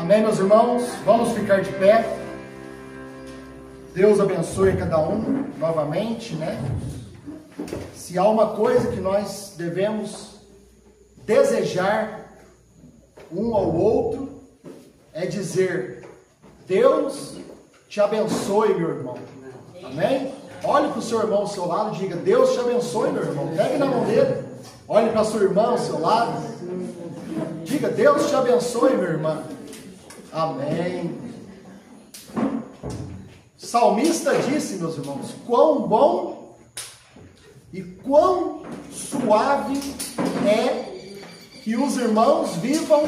Amém, meus irmãos? Vamos ficar de pé. Deus abençoe cada um novamente, né? Se há uma coisa que nós devemos desejar um ao outro, é dizer: Deus te abençoe, meu irmão. Amém? Olhe para o seu irmão ao seu lado e diga: Deus te abençoe, meu irmão. Pegue na mão dele. Olhe para a sua irmã ao seu lado. Diga: Deus te abençoe, minha irmã. Amém. O salmista disse, meus irmãos, quão bom e quão suave é que os irmãos vivam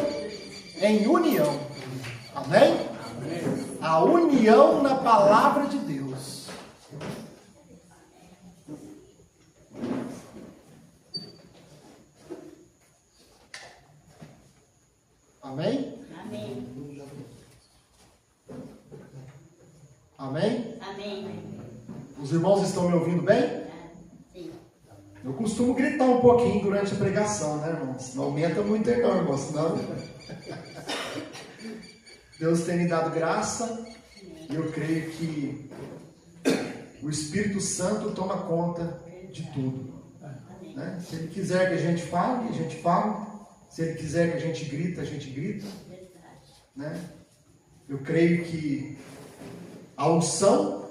em união. Amém? Amém. A união na palavra de Deus. Amém? Amém. Amém? Amém. Os irmãos estão me ouvindo bem? Sim. Eu costumo gritar um pouquinho durante a pregação, né, irmãos? Não aumenta muito não, irmãos, senão... Deus tem me dado graça e eu creio que o Espírito Santo toma conta de tudo. Né? Se Ele quiser que a gente fale, a gente fala. Se Ele quiser que a gente grita. Né? Eu creio que a unção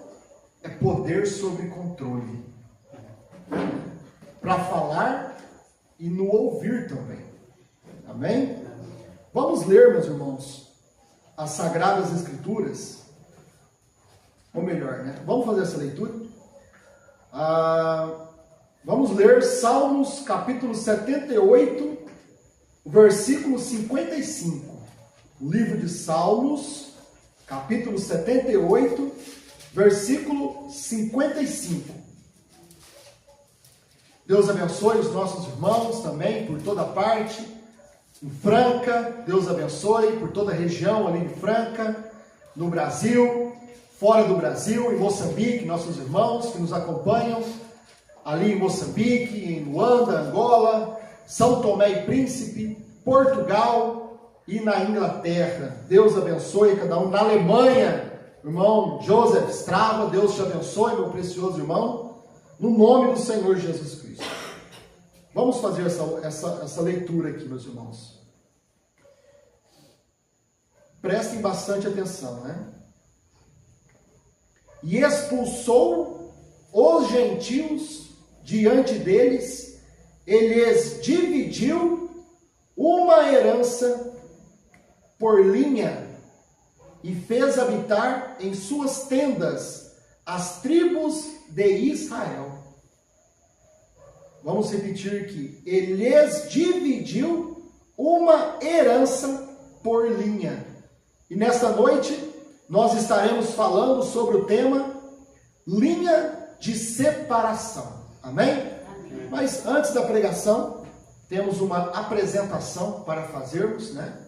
é poder sobre controle. Para falar e no ouvir também. Amém? Vamos ler, meus irmãos, as Sagradas Escrituras. Ou melhor, né? Vamos fazer essa leitura? Vamos ler Salmos capítulo 78, versículo 55. O livro de Salmos, capítulo 78, versículo 55. Deus abençoe os nossos irmãos também, por toda parte. Em Franca, Deus abençoe, por toda a região ali de Franca, no Brasil, fora do Brasil, em Moçambique, nossos irmãos que nos acompanham, ali em Moçambique, em Luanda, Angola, São Tomé e Príncipe, Portugal e na Inglaterra. Deus abençoe cada um. Na Alemanha, irmão Joseph Strava, Deus te abençoe, meu precioso irmão, no nome do Senhor Jesus Cristo. Vamos fazer essa leitura aqui, meus irmãos. Prestem bastante atenção, né? E expulsou os gentios diante deles, ele lhes dividiu uma herança por linha e fez habitar em suas tendas as tribos de Israel. Vamos repetir aqui. Ele lhes dividiu uma herança por linha. E nesta noite nós estaremos falando sobre o tema linha de separação. Amém? Amém. Mas antes da pregação, temos uma apresentação para fazermos, né?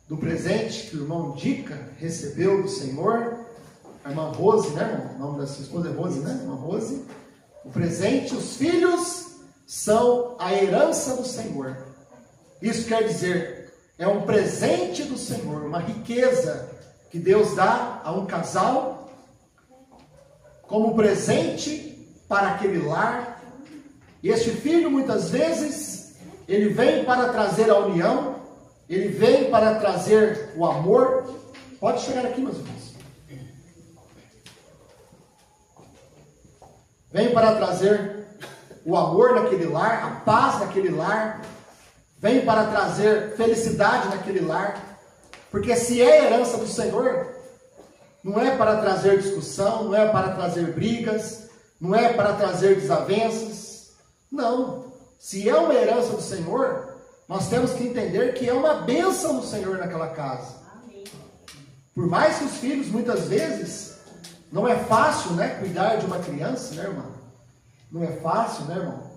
Do presente que o irmão Dica recebeu do Senhor. A irmã Rose, né, irmão? O nome da sua esposa é Rose, né? Irmã Rose. O presente, os filhos são a herança do Senhor. Isso quer dizer, é um presente do Senhor, uma riqueza que Deus dá a um casal como presente para aquele lar. E este filho, muitas vezes, ele vem para trazer a união, ele vem para trazer o amor. Pode chegar aqui, meus irmãos. Vem para trazer o amor naquele lar, a paz naquele lar. Vem para trazer felicidade naquele lar. Porque se é herança do Senhor, não é para trazer discussão, não é para trazer brigas, não é para trazer desavenças. Não. Se é uma herança do Senhor, nós temos que entender que é uma bênção do Senhor naquela casa. Por mais que os filhos, muitas vezes, não é fácil, né, cuidar de uma criança, né, irmão? Não é fácil, né, irmão?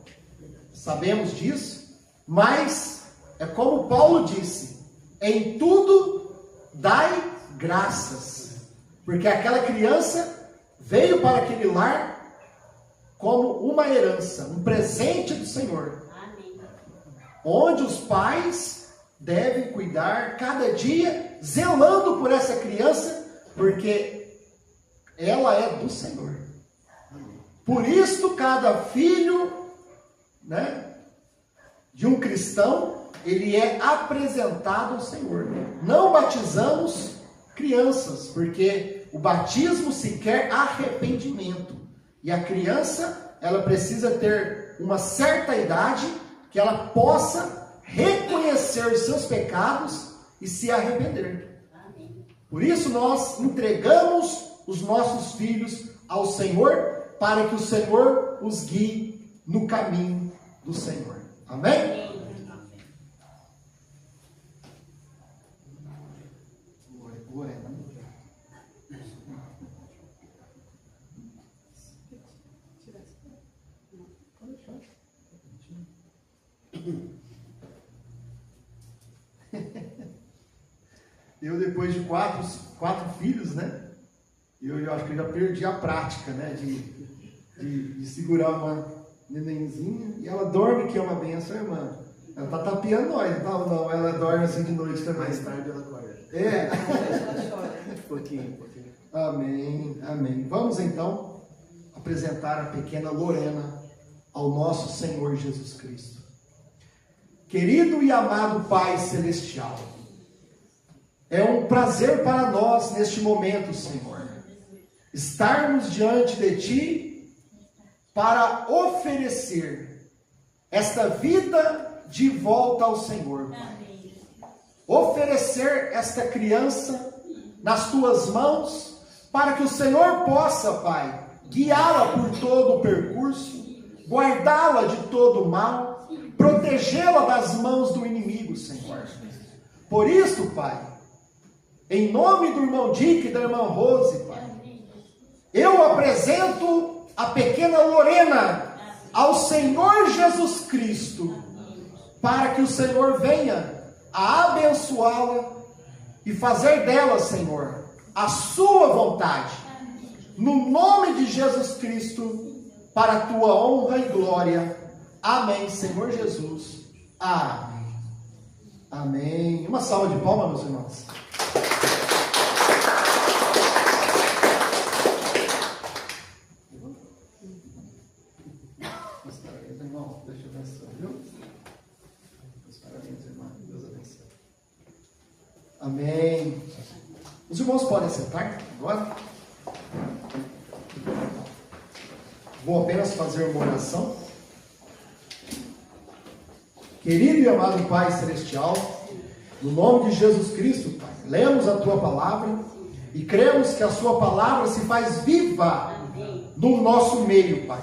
Sabemos disso, mas é como Paulo disse: em tudo dai graças, porque aquela criança veio para aquele lar como uma herança, um presente do Senhor. Amém. Onde os pais deve cuidar cada dia, zelando por essa criança, porque ela é do Senhor. Por isso, cada filho, né, de um cristão, ele é apresentado ao Senhor. Não batizamos crianças, porque o batismo se quer arrependimento. E a criança, ela precisa ter uma certa idade que ela possa reconhecer os seus pecados e se arrepender. Por isso nós entregamos os nossos filhos ao Senhor, para que o Senhor os guie no caminho do Senhor. Amém? Eu, depois de quatro filhos, né? Eu acho que eu já perdi a prática, né? De segurar uma nenenzinha. E ela dorme, que é uma benção, irmã. Ela tá tapeando nós, não, ela dorme assim de noite também. Mais tarde ela acorda. É. Ela chora. Um pouquinho. Amém, amém. Vamos então apresentar a pequena Lorena ao nosso Senhor Jesus Cristo. Querido e amado Pai Celestial, é um prazer para nós neste momento, Senhor, estarmos diante de Ti para oferecer esta vida de volta ao Senhor, Pai. Oferecer esta criança nas Tuas mãos, para que o Senhor possa, Pai, guiá-la por todo o percurso, guardá-la de todo o mal, protegê-la das mãos do inimigo, Senhor. Por isso, Pai, em nome do irmão Dick e da irmã Rose, Pai, eu apresento a pequena Lorena ao Senhor Jesus Cristo, para que o Senhor venha a abençoá-la e fazer dela, Senhor, a sua vontade, no nome de Jesus Cristo, para a tua honra e glória. Amém, Senhor Jesus. Amém. Amém. Uma salva de palmas, meus irmãos. Parabéns, irmão. Deus te abençoe, viu? Parabéns, irmão. Deus abençoe. Amém. Os irmãos podem sentar agora. Vou apenas fazer uma oração. Querido e amado Pai Celestial, no nome de Jesus Cristo, Pai, lemos a Tua palavra e cremos que a Sua palavra se faz viva no nosso meio, Pai,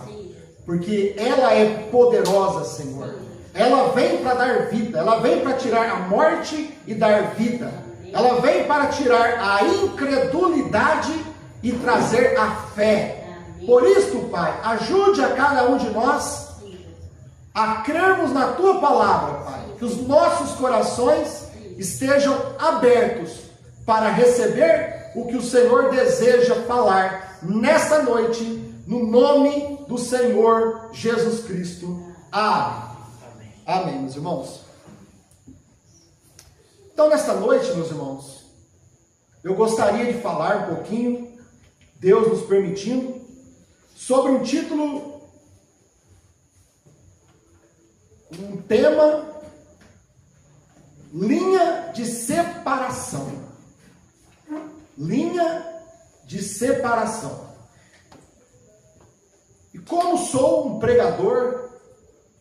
porque ela é poderosa, Senhor. Ela vem para dar vida, ela vem para tirar a morte e dar vida. Ela vem para tirar a incredulidade e trazer a fé. Por isso, Pai, ajude a cada um de nós a crermos na Tua palavra, Pai. Que os nossos corações estejam abertos para receber o que o Senhor deseja falar nesta noite, no nome do Senhor Jesus Cristo. Amém. Amém, meus irmãos. Então, nesta noite, meus irmãos, eu gostaria de falar um pouquinho, Deus nos permitindo, sobre um título, um tema, linha de separação. Linha de separação. E como sou um pregador,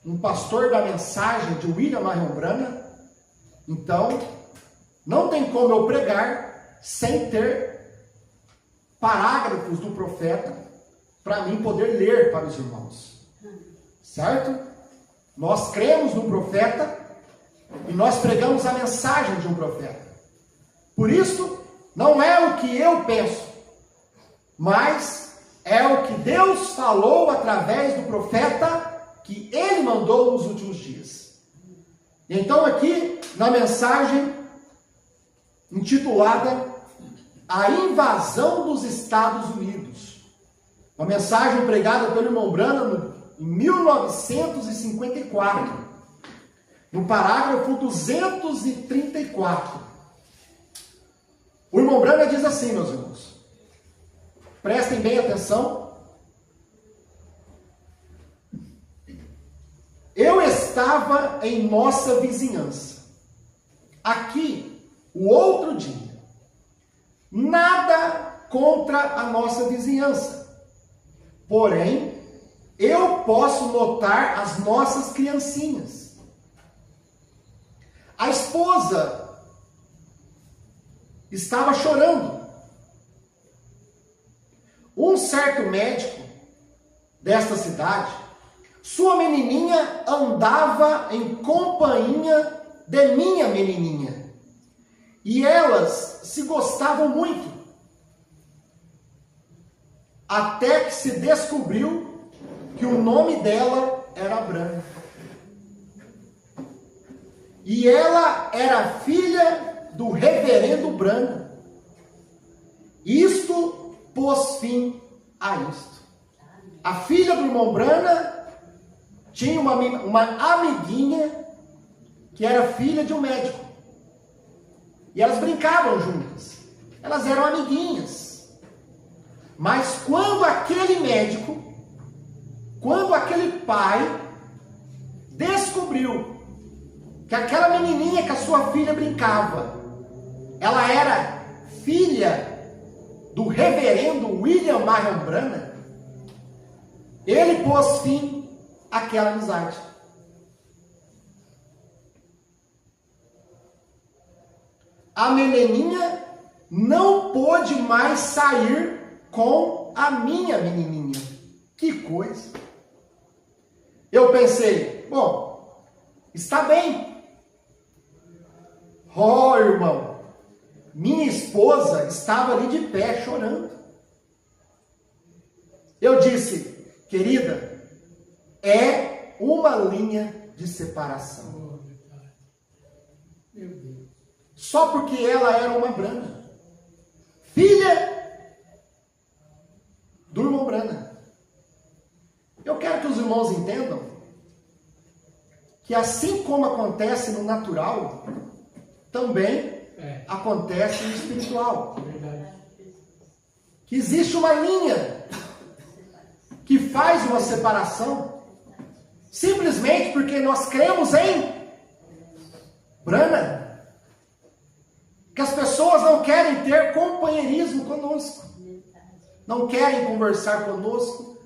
um pastor da mensagem de William Marion Branham, então, não tem como eu pregar sem ter parágrafos do profeta para mim poder ler para os irmãos. Certo? Nós cremos no profeta e nós pregamos a mensagem de um profeta. Por isso, não é o que eu penso, mas é o que Deus falou através do profeta que Ele mandou nos últimos dias. Então aqui, na mensagem intitulada A Invasão dos Estados Unidos, uma mensagem pregada pelo irmão Branham em 1954. no parágrafo 234. O irmão Branham diz assim, meus irmãos. Prestem bem atenção. Eu estava em nossa vizinhança, aqui, o outro dia. Nada contra a nossa vizinhança. Porém, eu posso notar as nossas criancinhas. A esposa estava chorando. Um certo médico desta cidade, sua menininha andava em companhia de minha menininha. E elas se gostavam muito. Até que se descobriu que o nome dela era Branham. E ela era filha do reverendo Branham. Isto pôs fim a isto. A filha do irmão Branham tinha uma amiguinha que era filha de um médico. E elas brincavam juntas. Elas eram amiguinhas. Mas quando aquele médico, quando aquele pai descobriu que aquela menininha que a sua filha brincava, ela era filha do reverendo William Marion Branham, ele pôs fim àquela amizade. A menininha não pôde mais sair com a minha menininha. Que coisa! Eu pensei, bom, está bem. Oh, irmão, minha esposa estava ali de pé chorando. Eu disse, querida, é uma linha de separação. Meu Deus. Só porque ela era uma Branham, filha do irmão Branham. Eu quero que os irmãos entendam que assim como acontece no natural, também acontece no espiritual. Que existe uma linha que faz uma separação, simplesmente porque nós cremos em Branham. Que as pessoas não querem ter companheirismo conosco, não querem conversar conosco,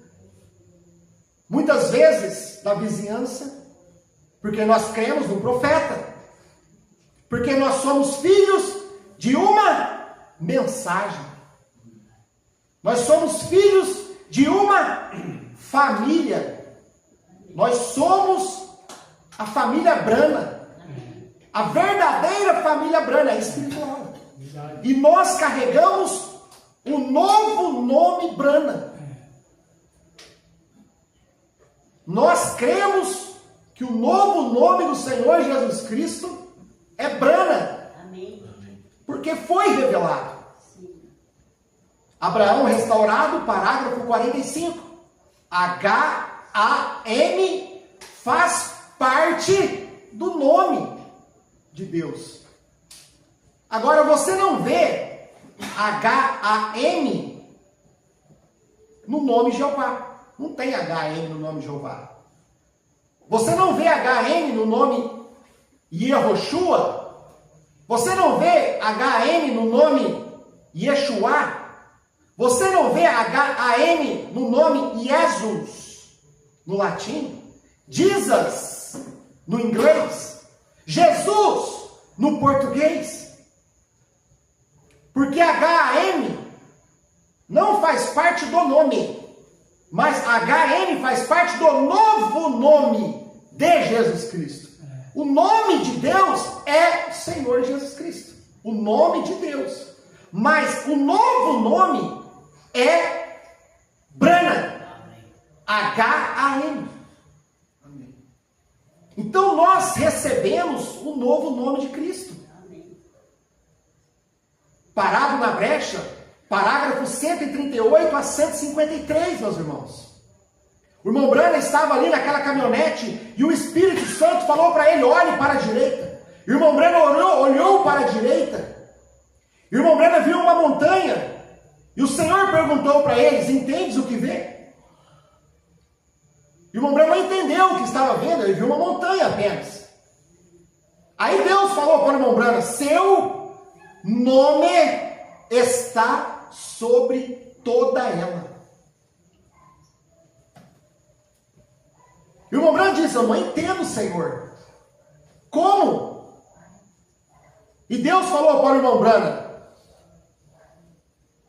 muitas vezes da vizinhança, porque nós cremos no profeta, porque nós somos filhos de uma mensagem, nós somos filhos de uma família, nós somos a família Branham. A verdadeira família Branham é espiritual. E nós carregamos o novo nome Branham. Nós cremos que o novo nome do Senhor Jesus Cristo é Branham. Porque foi revelado. Abraão restaurado, parágrafo 45. H-A-M faz parte do nome de Deus. Agora você não vê H-A-M no nome Jeová. Não tem H-M no nome Jeová. Você não vê H-M no nome Yehoshua. Você não vê H-M no nome Yeshua. Você não vê H-A-M no nome Jesus no latim. Jesus no inglês. Jesus no português. Porque H-A-M não faz parte do nome, mas H-M faz parte do novo nome de Jesus Cristo. O nome de Deus é Senhor Jesus Cristo. O nome de Deus. Mas o novo nome é Branham. H-A-M. Então nós recebemos o novo nome de Cristo. Parado na brecha, parágrafo 138 a 153, meus irmãos. O irmão Branham estava ali naquela caminhonete e o Espírito Santo falou para ele: olhe para a direita. O irmão Branham olhou para a direita. O irmão Branham viu uma montanha. E o Senhor perguntou para eles: entendes o que vê? E o irmão Branham não entendeu o que estava vendo, ele viu uma montanha apenas. Aí Deus falou para o irmão Branham: seu nome está sobre toda ela. E o irmão Branham disse: eu não entendo, Senhor. Como? E Deus falou para o irmão Branham: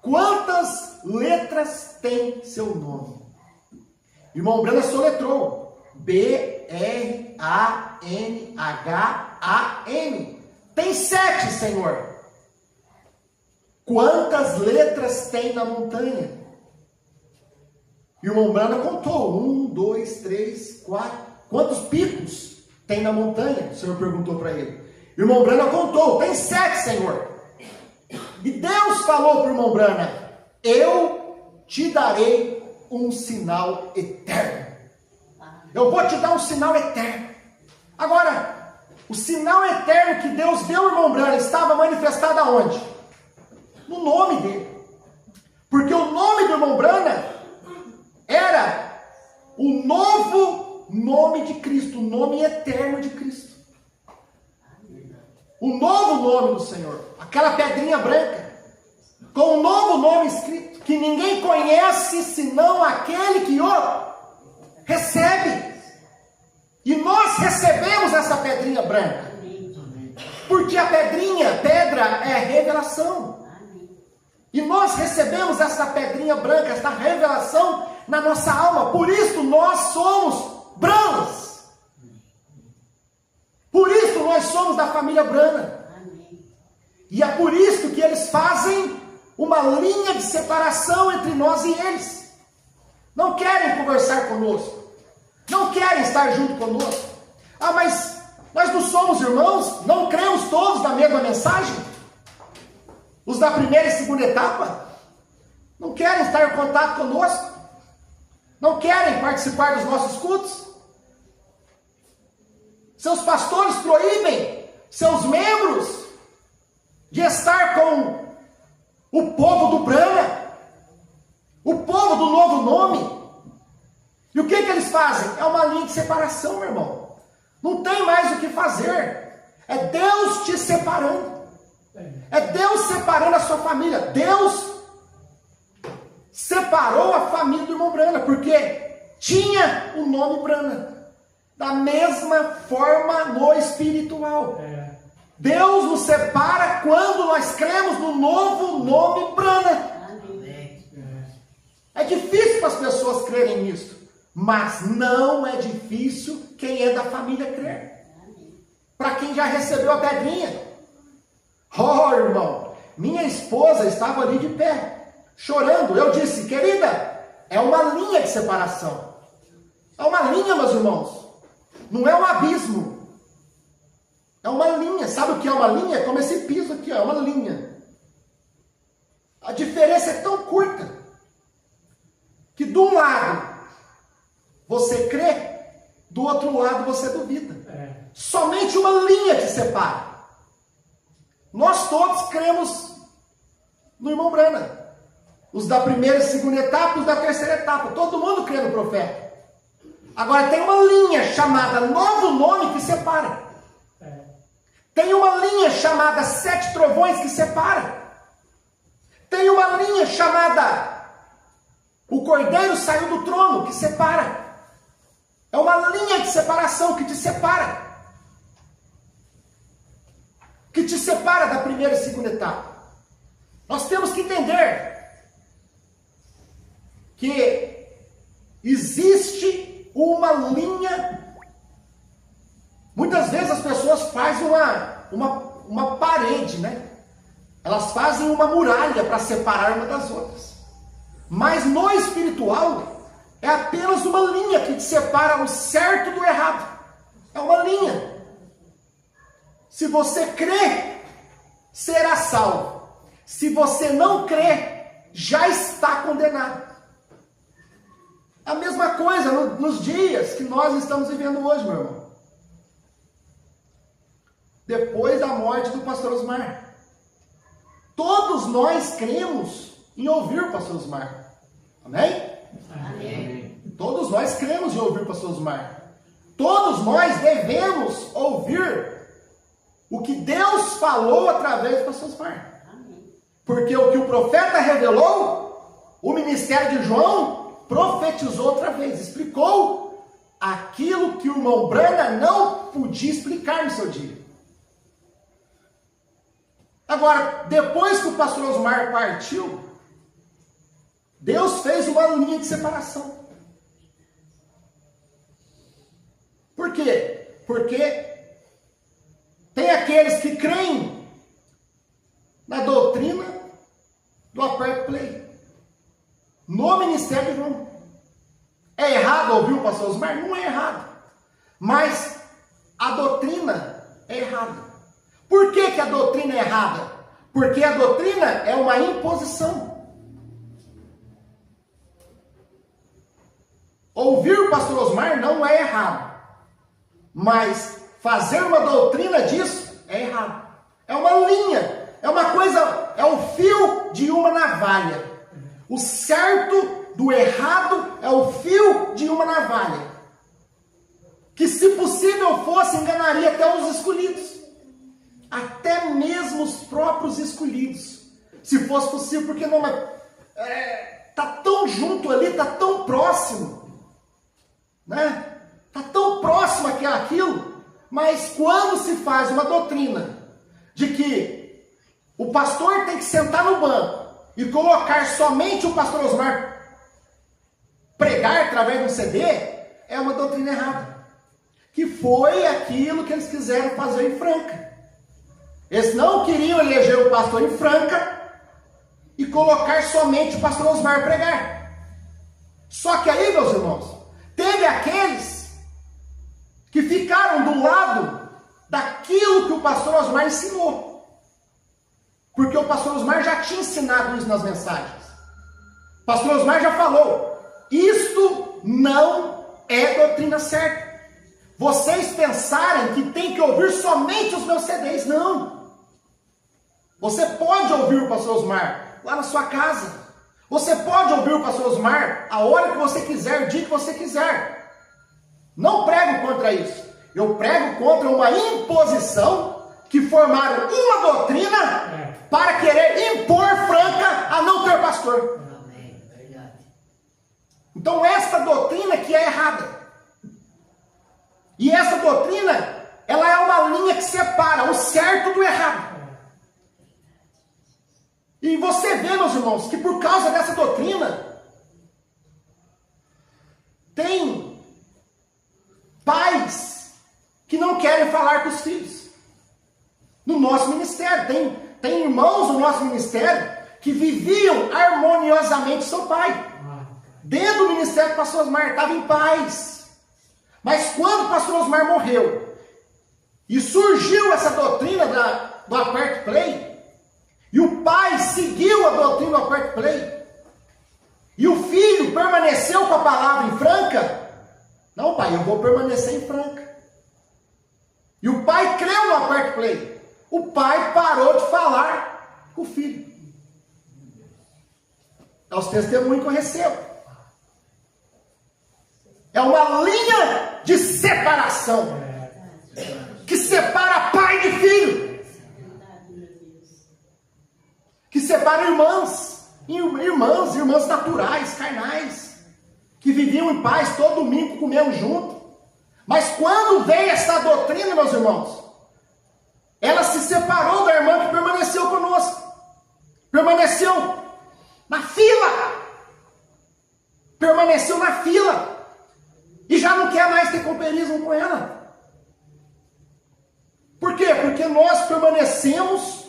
quantas letras tem seu nome? O irmão Branham soletrou: B-R-A-N-H-A-M. Tem 7, Senhor. Quantas letras tem na montanha? E o irmão Branham contou: 1, 2, 3, 4. Quantos picos tem na montanha? O Senhor perguntou para ele. E o irmão Branham contou: tem 7, Senhor. E Deus falou para o irmão Branham: eu te darei um sinal eterno. Eu vou te dar um sinal eterno. Agora, o sinal eterno que Deus deu ao irmão Branham estava manifestado aonde? No nome dele. Porque o nome do irmão Branham era o novo nome de Cristo, o nome eterno de Cristo. O novo nome do Senhor, aquela pedrinha branca, com um novo nome escrito, que ninguém conhece senão aquele que o recebe. E nós recebemos essa pedrinha branca, porque a pedra é revelação. E nós recebemos essa pedrinha branca, essa revelação na nossa alma. Por isso nós somos Branhams. Por isso nós somos da família Branham. E é por isso que eles fazem uma linha de separação entre nós e eles. Não querem conversar conosco. Não querem estar junto conosco. Ah, mas nós não somos irmãos? Não cremos todos na mesma mensagem? Os da primeira e segunda etapa? Não querem estar em contato conosco? Não querem participar dos nossos cultos? Seus pastores proíbem seus membros de estar com o povo do Branham, o povo do novo nome. E o que eles fazem? É uma linha de separação, meu irmão. Não tem mais o que fazer. É Deus te separando. É Deus separando a sua família. Deus separou a família do irmão Branham, porque tinha o nome Branham. Da mesma forma no espiritual. Deus nos separa quando nós cremos no novo nome Branham. É difícil para as pessoas crerem nisso, mas não é difícil quem é da família crer. Para quem já recebeu a pedrinha. Oh, irmão, minha esposa estava ali de pé, chorando. Eu disse: querida, é uma linha de separação. É uma linha, meus irmãos. Não é um abismo. É uma linha. Sabe o que é uma linha? É como esse piso aqui, ó, é uma linha. A diferença é tão curta que de um lado você crê, do outro lado você duvida. Somente uma linha te separa. Nós todos cremos no irmão Branham. Os da primeira e segunda etapa, os da terceira etapa. Todo mundo crê no profeta. Agora tem uma linha chamada novo nome que separa. Tem uma linha chamada 7 trovões que separa. Tem uma linha chamada o cordeiro saiu do trono que separa. É uma linha de separação que te separa. Que te separa da primeira e segunda etapa. Nós temos que entender que existe uma linha. Muitas vezes as pessoas fazem uma parede, né? Elas fazem uma muralha para separar uma das outras. Mas no espiritual é apenas uma linha que te separa o certo do errado. É uma linha. Se você crê, será salvo. Se você não crê, já está condenado. A mesma coisa nos dias que nós estamos vivendo hoje, meu irmão. Depois da morte do pastor Osmar. Todos nós cremos em ouvir o pastor Osmar. Amém? Amém. Todos nós cremos em ouvir o pastor Osmar. Todos nós devemos ouvir o que Deus falou através do pastor Osmar. Porque o que o profeta revelou, o ministério de João profetizou outra vez, explicou aquilo que o irmão Brana não podia explicar no seu dia. Agora, depois que o pastor Osmar partiu, Deus fez uma linha de separação. Por quê? Porque tem aqueles que creem na doutrina do aperto play, no ministério de João. É errado ouvir o pastor Osmar? Não é errado. Mas a doutrina é errada. Por que a doutrina é errada? Porque a doutrina é uma imposição. Ouvir o pastor Osmar não é errado. Mas fazer uma doutrina disso é errado. É uma linha, é uma coisa, é o fio de uma navalha. O certo do errado é o fio de uma navalha. Que, se possível fosse, enganaria até os escolhidos. Até mesmo os próprios escolhidos. Se fosse possível, porque não está tão junto ali, está tão próximo. Né? Está tão próximo àquilo. Mas quando se faz uma doutrina de que o pastor tem que sentar no banco e colocar somente o pastor Osmar pregar através do CD, é uma doutrina errada. Que foi aquilo que eles quiseram fazer em Franca. Eles não queriam eleger o pastor em Franca e colocar somente o pastor Osmar pregar. Só que aí, meus irmãos, teve aqueles que ficaram do lado daquilo que o pastor Osmar ensinou. Porque o pastor Osmar já tinha ensinado isso nas mensagens. O pastor Osmar já falou: isto não é doutrina certa. Vocês pensarem que tem que ouvir somente os meus CDs. Não. Você pode ouvir o pastor Osmar lá na sua casa. Você pode ouvir o pastor Osmar a hora que você quiser, o dia que você quiser. Não prego contra isso. Eu prego contra uma imposição que formaram uma doutrina para querer impor Franca a não ter pastor. Amém. Verdade. Então esta doutrina que é errada. E essa doutrina, ela é uma linha que separa o certo do errado. E você vê, meus irmãos, que por causa dessa doutrina, tem pais que não querem falar com os filhos. No nosso ministério, tem irmãos no nosso ministério que viviam harmoniosamente seu pai. Dentro do ministério do pastor Osmar, estava em paz. Mas quando o pastor Osmar morreu, e surgiu essa doutrina do aperto play, e o pai seguiu a doutrina do aperto play, e o filho permaneceu com a palavra em Franca, não, pai, eu vou permanecer em Franca. E o pai creu no aperto play. O pai parou de falar com o filho. É os testemunhos que eu recebo. É uma linha de separação que separa pai de filho, que separa irmãs naturais, carnais, que viviam em paz, todo domingo comiam junto. Mas quando veio essa doutrina, meus irmãos, ela se separou da irmã que permaneceu conosco, permaneceu na fila, e já não quer mais ter companheirismo com ela. Por quê? Porque nós permanecemos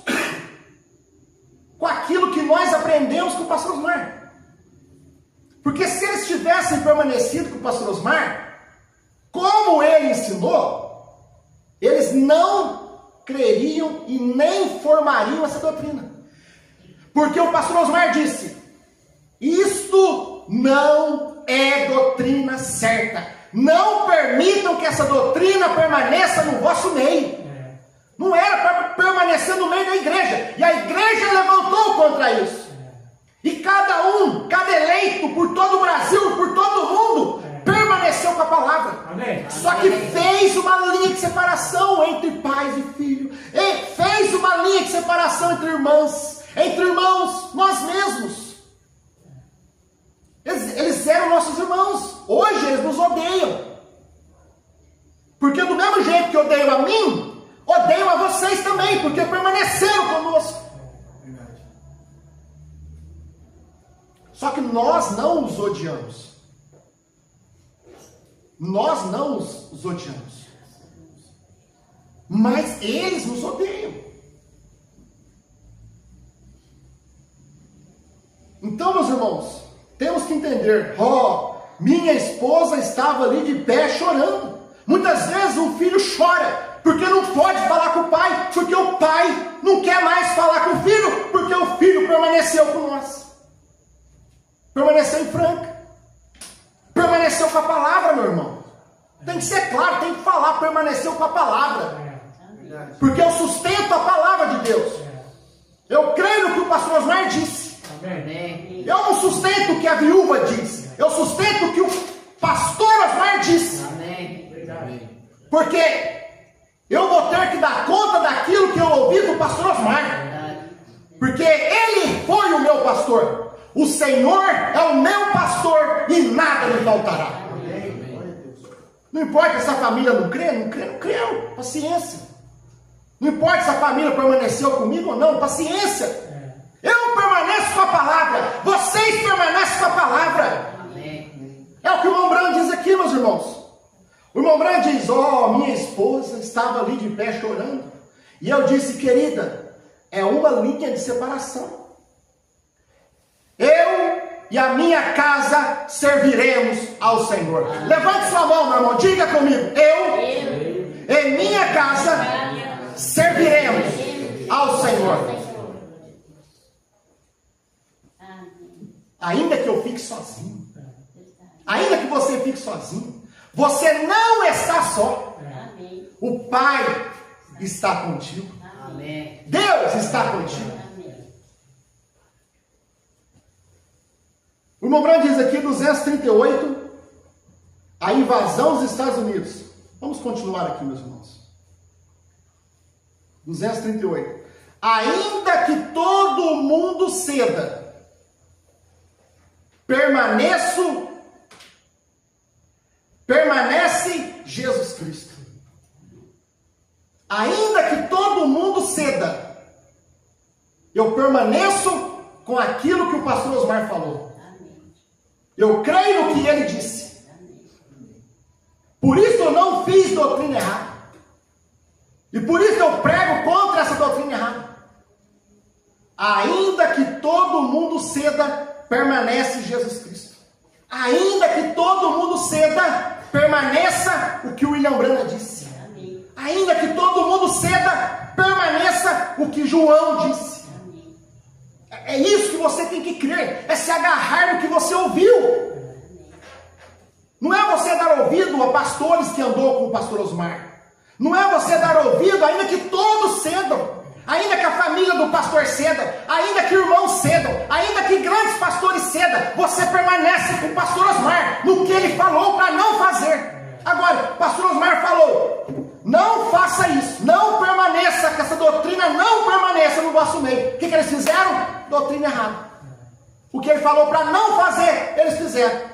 com aquilo que nós aprendemos com o pastor Osmar. Porque se eles tivessem permanecido com o pastor Osmar, como ele ensinou, eles não creriam e nem formariam essa doutrina. Porque o pastor Osmar disse: isto não é doutrina certa. Não permitam que essa doutrina permaneça no vosso meio. Não era para permanecer no meio da igreja. E a igreja levantou contra isso. E cada eleito por todo o Brasil, por todo o mundo, permaneceu com a palavra. Amém. Só que fez uma linha de separação entre pais e filhos. E fez uma linha de separação entre irmãs, entre irmãos, nós mesmos. Eles eram nossos irmãos. Hoje eles nos odeiam. Porque do mesmo jeito que odeiam a mim, odeiam a vocês também, porque permaneceram conosco. Só que nós não os odiamos. Nós não os odiamos. Mas eles nos odeiam. Então, meus irmãos, temos que entender. Minha esposa estava ali de pé chorando. Muitas vezes um filho chora porque não pode falar com o pai, porque o pai não quer mais falar com o filho, porque o filho permaneceu com nós. Permaneceu em Franca. Permaneceu com a palavra, meu irmão. Tem que ser claro, tem que falar, permaneceu com a palavra. Porque eu sustento a palavra de Deus. Eu creio no que o pastor Osmar disse. Amém. Eu não sustento o que a viúva disse. Eu sustento o que o pastor Osmar disse. Amém. Porque eu vou ter que dar conta daquilo que eu ouvi do pastor Osmar. Porque ele foi o meu pastor. O Senhor é o meu pastor e nada me faltará. Não importa se a família não creu, paciência. Não importa se a família permaneceu comigo ou não, paciência. Eu permaneço com a palavra, vocês permanecem com a palavra. É o que o irmão Brando diz aqui, meus irmãos. O irmão Brando diz: minha esposa estava ali de pé chorando. E eu disse: querida, é uma linha de separação. Eu e a minha casa serviremos ao Senhor. Levante sua mão, meu irmão, diga comigo: eu e minha casa serviremos ao Senhor. Ainda que eu fique sozinho, ainda que você fique sozinho, você não está só. O Pai está contigo. Deus está contigo. O irmão Brando diz aqui, 238, a invasão dos Estados Unidos. Vamos continuar aqui, meus irmãos. 238. Ainda que todo mundo ceda, permanece Jesus Cristo. Ainda que todo mundo ceda, eu permaneço com aquilo que o pastor Osmar falou. Eu creio no que ele disse. Por isso eu não fiz doutrina errada. E por isso eu prego contra essa doutrina errada. Ainda que todo mundo ceda, permanece Jesus Cristo. Ainda que todo mundo ceda, permaneça o que o William Brana disse. Ainda que todo mundo ceda, permaneça o que João disse. É isso que você tem que crer, é se agarrar no que você ouviu. Não é você dar ouvido a pastores que andou com o pastor Osmar. Não é você dar ouvido, ainda que todos cedam, ainda que a família do pastor ceda, ainda que irmãos cedam, ainda que grandes pastores cedam, você permanece com o pastor Osmar, no que ele falou para não fazer. Agora, o pastor Osmar falou: não faça isso, não permaneça, que essa doutrina não permaneça no vosso meio. O que eles fizeram? Doutrina errada. O que ele falou para não fazer, eles fizeram.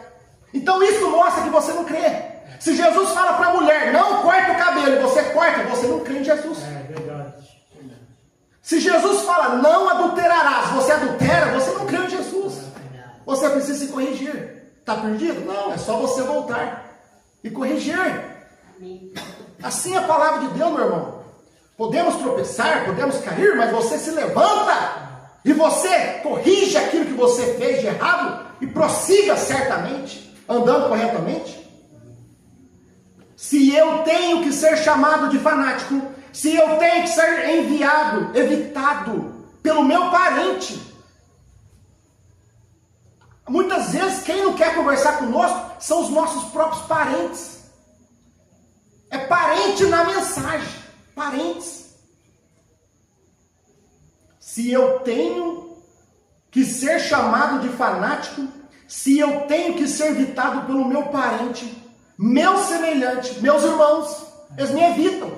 Então isso mostra que você não crê. Se Jesus fala para a mulher: não corte o cabelo, e você corta, você não crê em Jesus. É verdade. Se Jesus fala: não adulterarás, você adultera, você não crê em Jesus. Você precisa se corrigir. Está perdido? Não, é só você voltar e corrigir. Assim é a palavra de Deus, meu irmão. Podemos tropeçar, podemos cair, mas você se levanta e você corrige aquilo que você fez de errado e prossiga certamente, andando corretamente. Se eu tenho que ser chamado de fanático, se eu tenho que ser enviado, evitado pelo meu parente, Muitas vezes quem não quer conversar conosco são os nossos próprios parentes. É parente na mensagem. Parentes. Se eu tenho que ser chamado de fanático, se eu tenho que ser evitado pelo meu parente, meu semelhante, meus irmãos, eles me evitam.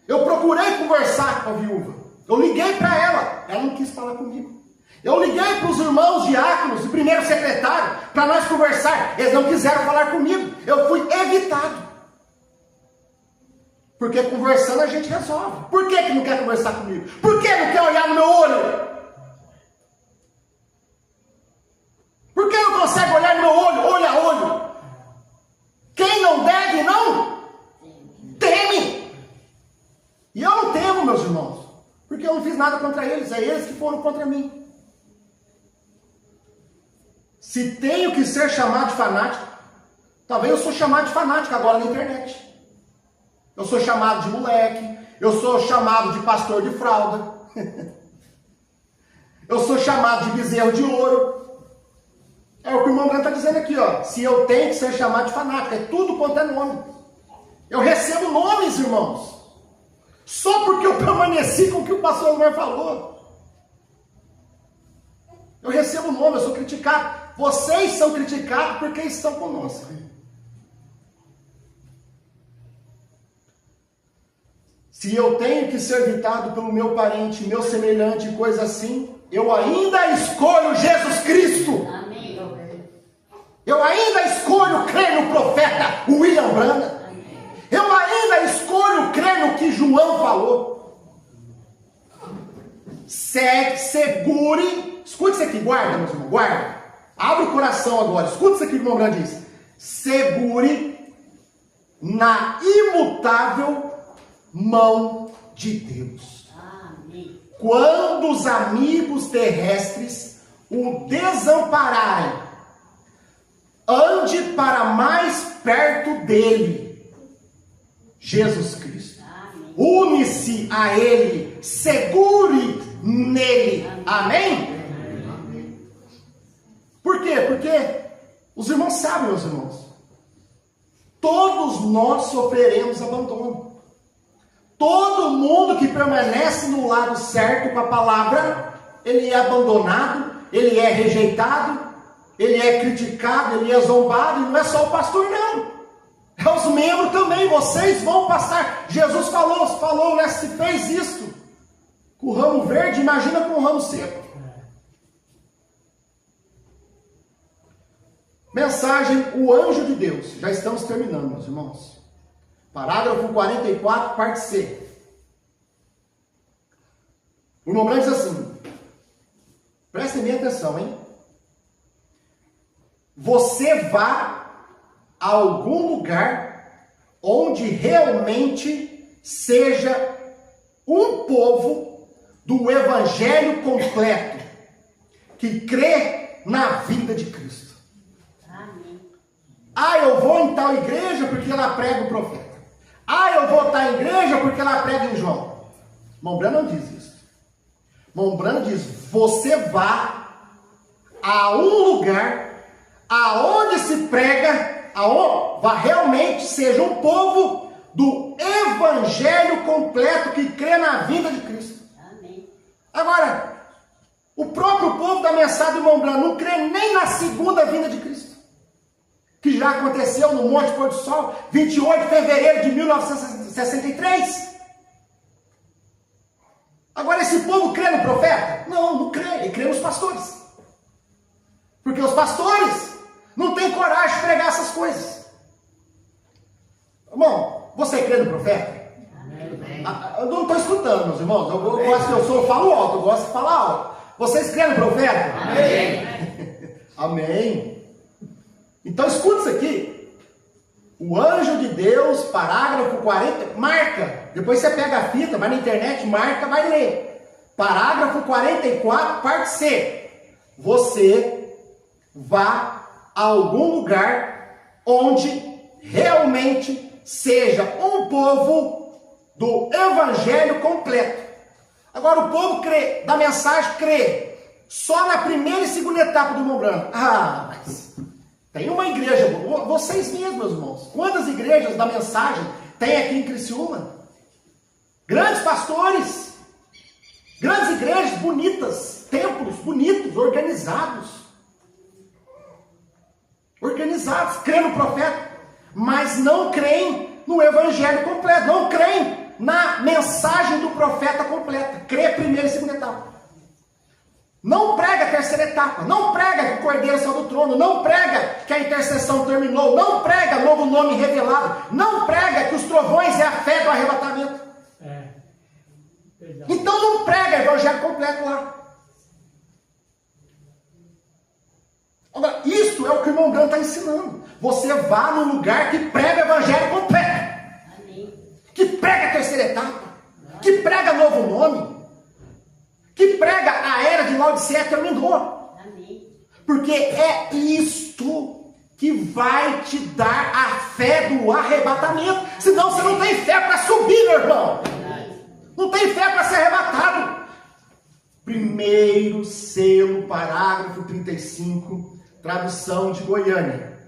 Eu procurei conversar com a viúva. Eu liguei para ela não quis falar comigo. Eu liguei para os irmãos diáconos e primeiro secretário para nós conversar. Eles não quiseram falar comigo. Eu fui evitado. Porque conversando a gente resolve. Por que não quer conversar comigo? Por que não quer olhar no meu olho? Por que não consegue olhar no meu olho, olho a olho? Quem não deve, não teme. E eu não temo, meus irmãos, porque eu não fiz nada contra eles, é eles que foram contra mim. Se tenho que ser chamado de fanático, talvez eu sou chamado de fanático agora na internet. Eu sou chamado de moleque, eu sou chamado de pastor de fralda, eu sou chamado de bezerro de ouro. É o que o irmão Branco está dizendo aqui, ó. Se eu tenho que ser chamado de fanático, é tudo quanto é nome. Eu recebo nomes, irmãos, só porque eu permaneci com o que o pastor Osmar falou. Eu recebo nome, eu sou criticado. Vocês são criticados porque estão conosco. Se eu tenho que ser evitado pelo meu parente, meu semelhante, coisa assim, eu ainda escolho Jesus Cristo. Amém. Eu ainda escolho crer no profeta William Branham. Eu ainda escolho crer no que João falou. Segure. Escute isso aqui, guarda, meus irmãos, guarda. Abre o coração agora, escute isso aqui que o irmão Branham diz. Segure na imutável mão de Deus. Amém. Quando os amigos terrestres o desampararem, ande para mais perto dele, Jesus Cristo. Une-se a ele, segure nele. Amém? Por quê? Porque os irmãos sabem, meus irmãos, todos nós sofreremos abandono. Todo mundo que permanece no lado certo com a palavra, ele é abandonado, ele é rejeitado, ele é criticado, ele é zombado, e não é só o pastor, não. É os membros também, vocês vão passar. Jesus falou, né? Se fez isso com o ramo verde, imagina com o ramo seco. Mensagem, o anjo de Deus. Já estamos terminando, meus irmãos. Parágrafo 44, parte C. O irmão Branham diz assim, prestem bem atenção, hein? Você vá a algum lugar onde realmente seja um povo do evangelho completo, que crê na vida de Cristo. Amém. Ah, eu vou em tal igreja porque ela prega o profeta. Ah, eu vou estar em igreja porque ela prega em João. Irmão Branham não diz isso. Irmão Branham diz, você vá a um lugar aonde se prega, aonde realmente seja um povo do evangelho completo que crê na vinda de Cristo. Amém. Agora, o próprio povo da mensagem do irmão Branham não crê nem na segunda vinda de Cristo, que já aconteceu no Monte Pôr do Sol, 28 de fevereiro de 1963. Agora, esse povo crê no profeta? Não, não crê, ele crê nos pastores. Porque os pastores não têm coragem de pregar essas coisas. Irmão, você crê no profeta? Amém. Eu não estou escutando, meus irmãos. Eu falo alto, eu gosto de falar alto. Vocês creem no profeta? Amém. Amém. Então escuta isso aqui. O anjo de Deus, parágrafo 40, marca. Depois você pega a fita, vai na internet, marca, vai ler. Parágrafo 44, parte C. Você vá a algum lugar onde realmente seja um povo do evangelho completo. Agora o povo crê, da mensagem crê só na primeira e segunda etapa do irmão Brana. Ah, mas tem uma igreja, vocês mesmos, meus irmãos. Quantas igrejas da mensagem tem aqui em Criciúma? Grandes pastores, grandes igrejas bonitas, templos bonitos, organizados. Organizados, creem no profeta, mas não creem no evangelho completo, não creem na mensagem do profeta completa. Crê primeira e segunda etapa. Não prega a terceira etapa, não prega que o Cordeiro saiu do trono, não prega que a intercessão terminou, não prega novo nome revelado, não prega que os trovões é a fé do arrebatamento. Então não prega o evangelho completo lá. Agora, isso é o que o irmão Brana está ensinando. Você vá num lugar que prega o evangelho completo. Amém. Que prega a terceira etapa. Que prega novo nome. Que prega a era de Laodiceia terminou. Amém. Porque é isto que vai te dar a fé do arrebatamento. Senão você não tem fé para subir, meu irmão. Não tem fé para ser arrebatado. Primeiro selo, parágrafo 35, tradução de Goiânia.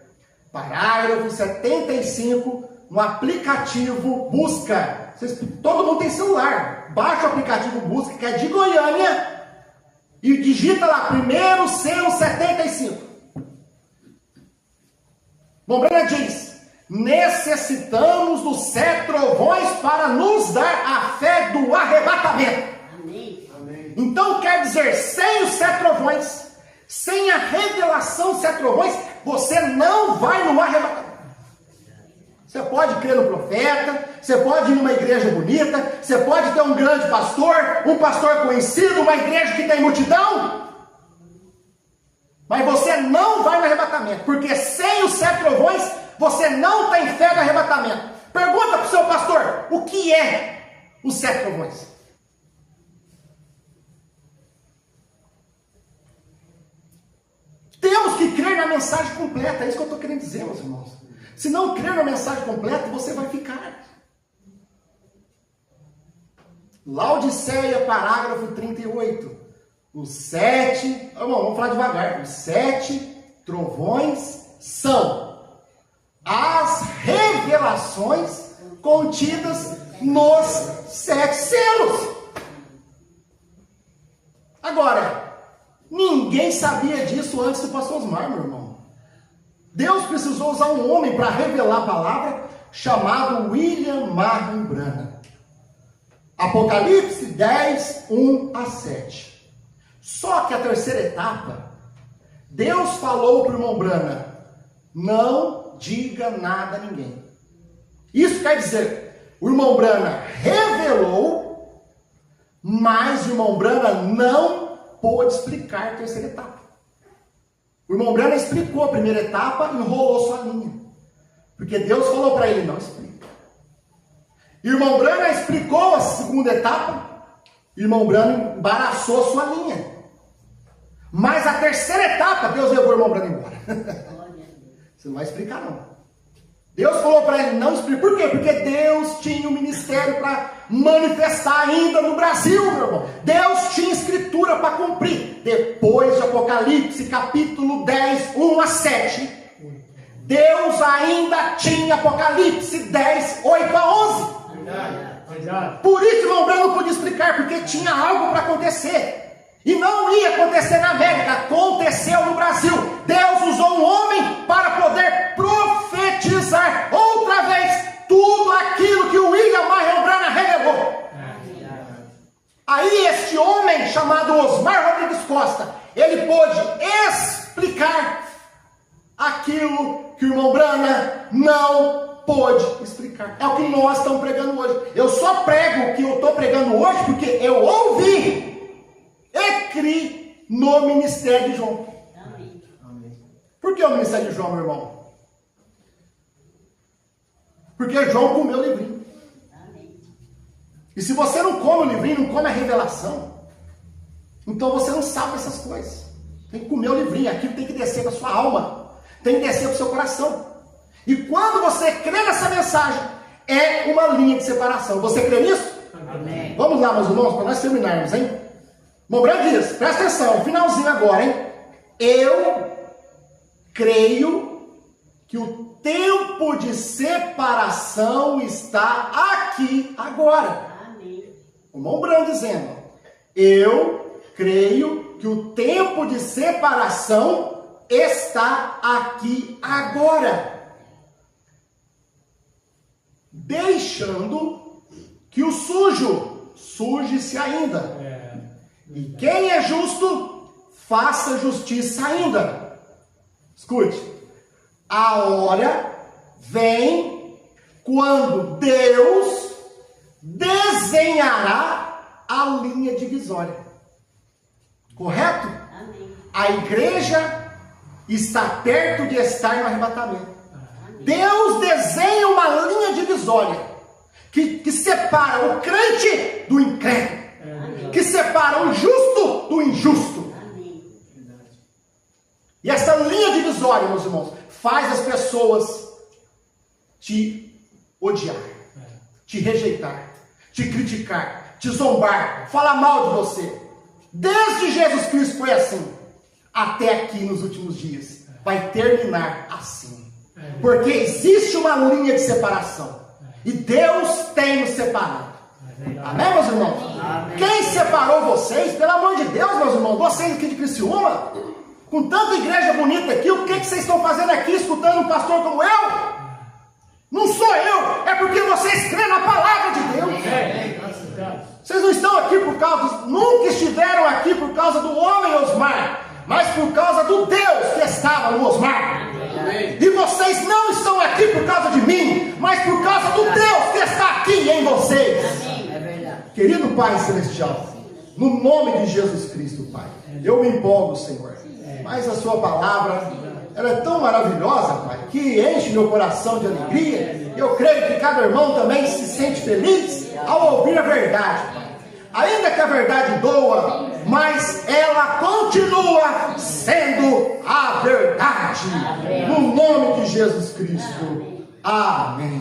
Parágrafo 75, no aplicativo Busca. Todo mundo tem celular. Baixa o aplicativo Busca, que é de Goiânia, e digita lá, primeiro selo 75. Bom, Brana diz: necessitamos dos 7 trovões para nos dar a fé do arrebatamento. Amém. Amém. Então quer dizer, sem os 7 trovões, sem a revelação dos 7 trovões, você não vai no arrebatamento. Você pode crer no profeta, você pode ir numa igreja bonita, você pode ter um grande pastor, um pastor conhecido, uma igreja que tem multidão, mas você não vai no arrebatamento, porque sem os 7 trovões, você não tem fé no arrebatamento. Pergunta para o seu pastor, o que é os 7 trovões? Temos que crer na mensagem completa, é isso que eu estou querendo dizer, meus irmãos. Se não crer na mensagem completa, você vai ficar. Laodiceia, parágrafo 38. Os 7, vamos falar devagar. Os 7 trovões são as revelações contidas nos 7 selos. Agora, ninguém sabia disso antes do pastor Osmar, meu irmão. Deus precisou usar um homem para revelar a palavra, chamado William Marvin Branham. Apocalipse 10, 1 a 7. Só que a terceira etapa, Deus falou para o irmão Branham: não diga nada a ninguém. Isso quer dizer, o irmão Branham revelou, mas o irmão Branham não pôde explicar a terceira etapa. O irmão Branham explicou a primeira etapa, enrolou sua linha. Porque Deus falou para ele: não explica. E o irmão Branham explicou a segunda etapa, e o irmão Branham embaraçou sua linha. Mas a terceira etapa, Deus levou o irmão Branham embora. Você não vai explicar, não. Deus falou para ele: não explica. Por quê? Porque Deus tinha um ministério para manifestar ainda no Brasil, meu irmão. Deus tinha escritura para cumprir. Depois de Apocalipse, capítulo 10, 1 a 7, Deus ainda tinha Apocalipse 10, 8 a 11. Por isso o irmão Branham não podia explicar, porque tinha algo para acontecer. E não ia acontecer na América, aconteceu no Brasil. Deus usou um homem para poder profetizar outra vez tudo aquilo que o William Marvin Branham revelou. Aí este homem chamado Osmar Rodrigues Costa, ele pôde explicar aquilo que o irmão Branham não pôde explicar. É o que nós estamos pregando hoje. Eu só prego o que eu estou pregando hoje porque eu ouvi e criei no ministério de João. Amém. Por que o ministério de João, meu irmão? Porque João comeu o livrinho. Amém. E se você não come o livrinho, não come a revelação, então você não sabe essas coisas. Tem que comer o livrinho, aquilo tem que descer para sua alma, tem que descer para o seu coração. E quando você crê nessa mensagem, é uma linha de separação. Você crê nisso? Amém. Vamos lá, meus irmãos, para nós terminarmos, hein? Mobran diz, presta atenção, finalzinho agora, hein? Eu creio que o tempo de separação está aqui agora. Amém. O Mobran dizendo, eu creio que o tempo de separação está aqui agora. Deixando que o sujo suje-se ainda. E quem é justo, faça justiça ainda. Escute, a hora vem quando Deus desenhará a linha divisória. Correto? Amém. A igreja está perto de estar no arrebatamento. Deus desenha uma linha divisória que separa o crente do incrédulo. Que separa o justo do injusto. Amém. E essa linha divisória, meus irmãos, faz as pessoas te odiar, te rejeitar, te criticar, te zombar, falar mal de você. Desde Jesus Cristo foi assim, até aqui nos últimos dias. Vai terminar assim. Porque existe uma linha de separação. E Deus tem nos separado. Amém, meus irmãos? Amém. Quem separou vocês, pelo amor de Deus, meus irmãos, vocês aqui de Criciúma, com tanta igreja bonita aqui, o que vocês estão fazendo aqui, escutando um pastor como eu? Não sou eu, é porque vocês creem na palavra de Deus. Vocês não estão aqui por causa, nunca estiveram aqui por causa do homem Osmar, mas por causa do Deus que estava no Osmar. E vocês não estão aqui por causa de mim, mas por causa do Deus que está aqui em vocês. É verdade. Querido Pai Celestial, no nome de Jesus Cristo, Pai, eu me empolgo, Senhor, mas a sua palavra, ela é tão maravilhosa, Pai, que enche meu coração de alegria. Eu creio que cada irmão também se sente feliz ao ouvir a verdade, Pai. Ainda que a verdade doa, mas ela continua sendo a verdade. No nome de Jesus Cristo. Amém.